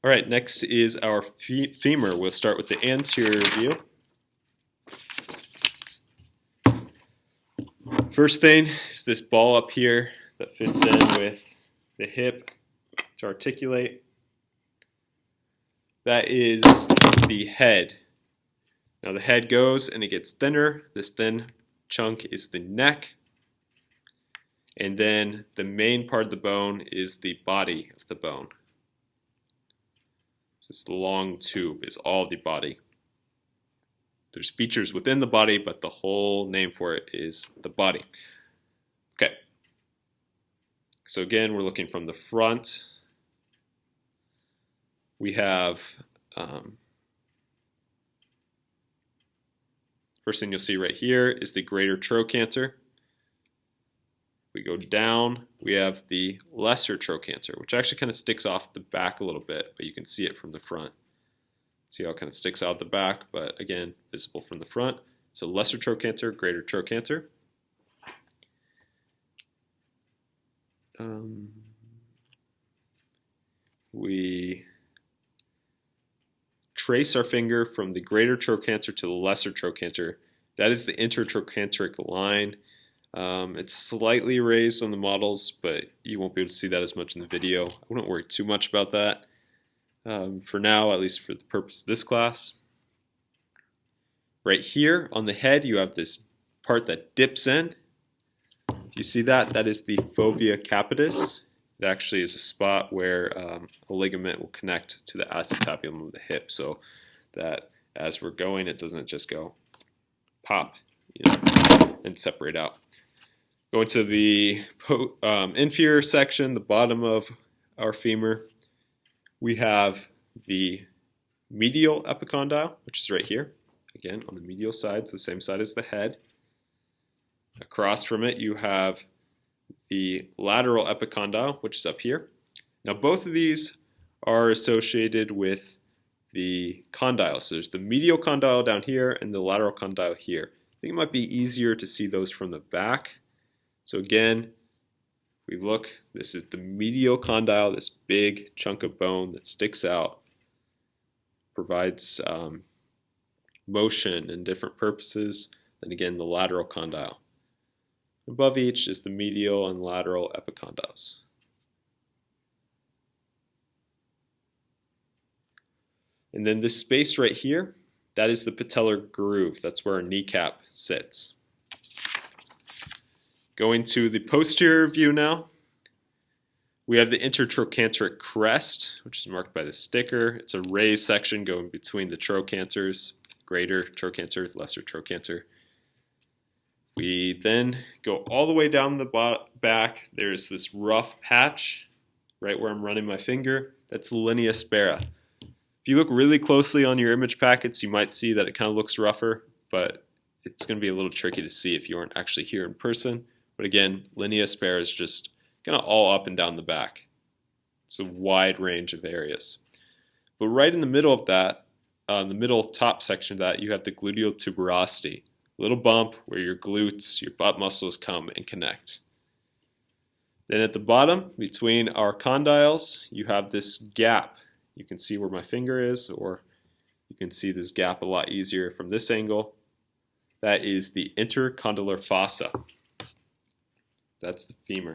All right, next is our femur. We'll start with the anterior view. First thing is this ball up here that fits in with the hip to articulate. That is the head. Now the head goes and it gets thinner. This thin chunk is the neck. And then the main part of the bone is the body of the bone. This long tube is all the body. There's features within the body, but the whole name for it is the body. Okay. So again, we're looking from the front. We have first thing you'll see right here is the greater trochanter. We go down, we have the lesser trochanter, which actually kind of sticks off the back a little bit, but you can see it from the front. See how it kind of sticks out the back, but again, visible from the front. So lesser trochanter, greater trochanter. We trace our finger from the greater trochanter to the lesser trochanter. That is the intertrochanteric line. It's slightly raised on the models, but you won't be able to see that as much in the video. I wouldn't worry too much about that. For now, at least for the purpose of this class. Right here on the head, you have this part that dips in. If you see that, that is the fovea capitis. It actually is a spot where a ligament will connect to the acetabulum of the hip, so that as we're going, it doesn't just go pop, and separate out. Going to the inferior section, the bottom of our femur, we have the medial epicondyle, which is right here. Again, on the medial side, it's the same side as the head. Across from it, you have the lateral epicondyle, which is up here. Now, both of these are associated with the condyle. So there's the medial condyle down here and the lateral condyle here. I think it might be easier to see those from the back. So again, if we look, this is the medial condyle, this big chunk of bone that sticks out, provides motion and different purposes. Then again, the lateral condyle. Above each is the medial and lateral epicondyles. And then this space right here, that is the patellar groove. That's where our kneecap sits. Going to the posterior view now, we have the intertrochanteric crest, which is marked by the sticker. It's a raised section going between the trochanters, greater trochanter, lesser trochanter. We then go all the way down the back. There's this rough patch right where I'm running my finger. That's linea aspera. If you look really closely on your image packets, you might see that it kind of looks rougher, but it's going to be a little tricky to see if you aren't actually here in person. But again, linea aspera is just kind of all up and down the back. It's a wide range of areas. But right in the middle of that, the middle top section of that, you have the gluteal tuberosity. Little bump where your glutes, your butt muscles come and connect. Then at the bottom, between our condyles, you have this gap. You can see where my finger is, or you can see this gap a lot easier from this angle. That is the intercondylar fossa. That's the femur.